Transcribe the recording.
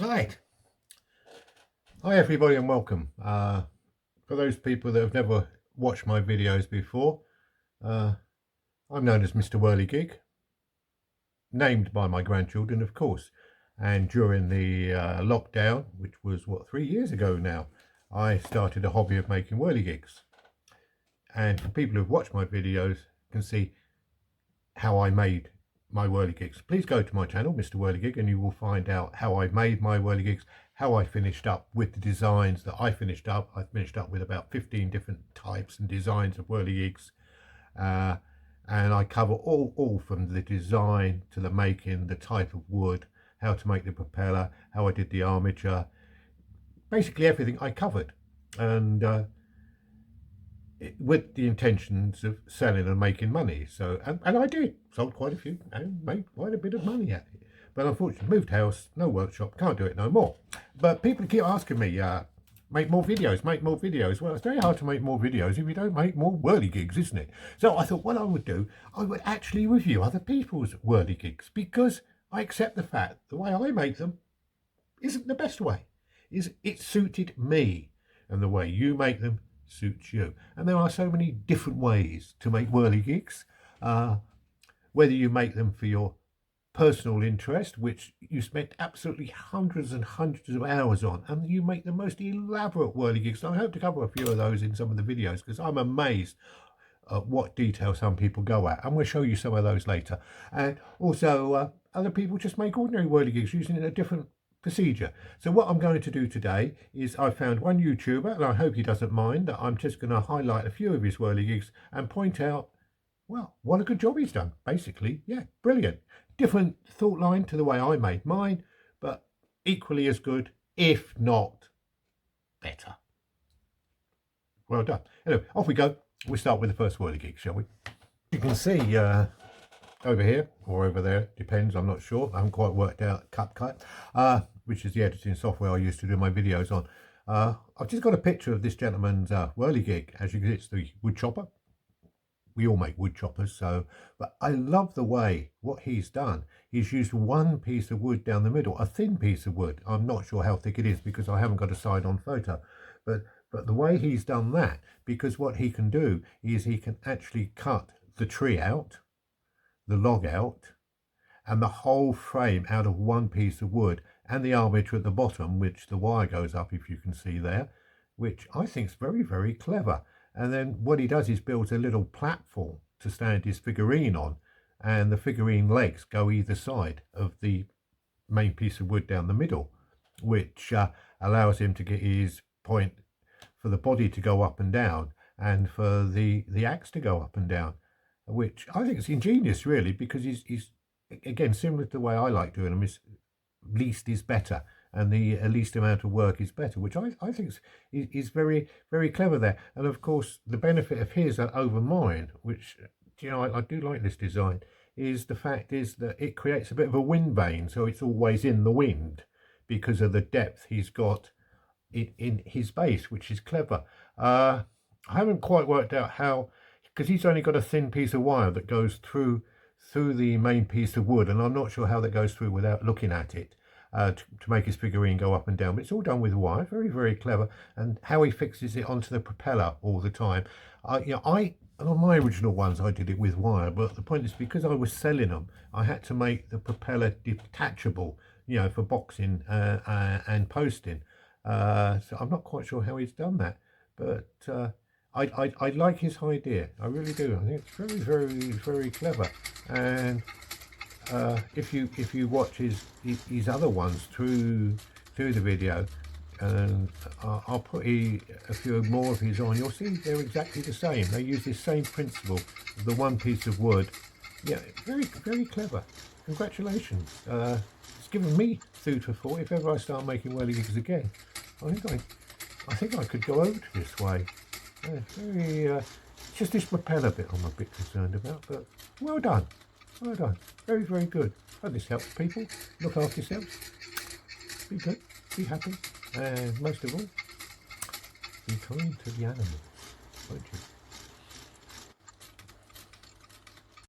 Right. Hi everybody and welcome. For those people that have never watched my videos before, I'm known as Mr. Whirligig, named by my grandchildren of course. And during the lockdown, which was 3 years ago now, I started a hobby of making whirligigs. And for people who've watched my videos can see how I made my whirligigs. Please go to my channel, Mr. Whirligig, and you will find out how I made my whirligigs, how I finished up with the designs that I finished up. I finished up with about 15 different types and designs of whirligigs. And I cover all from the design to the making, the type of wood, how to make the propeller, how I did the armature, basically everything I covered. And with the intentions of selling and making money. So, and I did, sold quite a few and made quite a bit of money at it. But unfortunately, moved house, no workshop, can't do it no more. But people keep asking me, make more videos, make more videos. Well, it's very hard to make more videos if you don't make more whirligigs, isn't it? So I thought what I would do, I would actually review other people's whirligigs, because I accept the fact the way I make them isn't the best way. It suited me, and the way you make them suits you. And there are so many different ways to make whirligigs, whether you make them for your personal interest, which you spent absolutely hundreds and hundreds of hours on, and you make the most elaborate whirligigs. I hope to cover a few of those in some of the videos, because I'm amazed at what detail some people go at. I'm going to show you some of those later. And also other people just make ordinary whirligigs using a different procedure. So what I'm going to do today is I found one YouTuber, and I hope he doesn't mind that I'm just going to highlight a few of his whirligigs and point out, well, what a good job he's done. Basically, yeah, brilliant. Different thought line to the way I made mine, but equally as good, if not better. Well done. Anyway, off we go. We'll start with the first whirligig, shall we? You can see over here or over there, depends, I'm not sure, I haven't quite worked out CapCut, which is the editing software I use to do my videos on. I've just got a picture of this gentleman's whirligig. As you can see, it's the wood chopper. We all make wood choppers, so, but I love the way what he's done. He's used one piece of wood down the middle, a thin piece of wood. I'm not sure how thick it is because I haven't got a side-on photo, but the way he's done that, because what he can do is he can actually cut the tree out, the log out, and the whole frame out of one piece of wood, and the armature at the bottom, which the wire goes up, if you can see there, which I think is very, very clever. And then what he does is builds a little platform to stand his figurine on, and the figurine legs go either side of the main piece of wood down the middle, which allows him to get his point for the body to go up and down, and for the axe to go up and down, which I think is ingenious, really, because he's again, similar to the way I like doing them, is least is better, and the least amount of work is better, which I think is very, very clever there. And of course, the benefit of his over mine, which, you know, I do like this design, is the fact is that it creates a bit of a wind vane, so it's always in the wind because of the depth he's got in his base, which is clever. I haven't quite worked out how, because he's only got a thin piece of wire that goes through the main piece of wood, and I'm not sure how that goes through without looking at it, to make his figurine go up and down. But it's all done with wire, very, very clever. And how he fixes it onto the propeller all the time. You know, on my original ones I did it with wire, but the point is, because I was selling them, I had to make the propeller detachable, you know, for boxing and posting. So I'm not quite sure how he's done that, but I like his idea. I really do. I think it's very, very, very clever. And if you watch his other ones through the video, and I'll put a few more of his on, you'll see they're exactly the same. They use the same principle of the one piece of wood. Yeah, very, very clever. Congratulations. It's given me food for thought. If ever I start making whirligigs again, I think I could go over to this way. Very, just this propeller bit I'm a bit concerned about, but well done. Well done. Very, very good. Hope this helps people. Look after yourselves. Be good. Be happy. And most of all, be kind to the animals, won't you?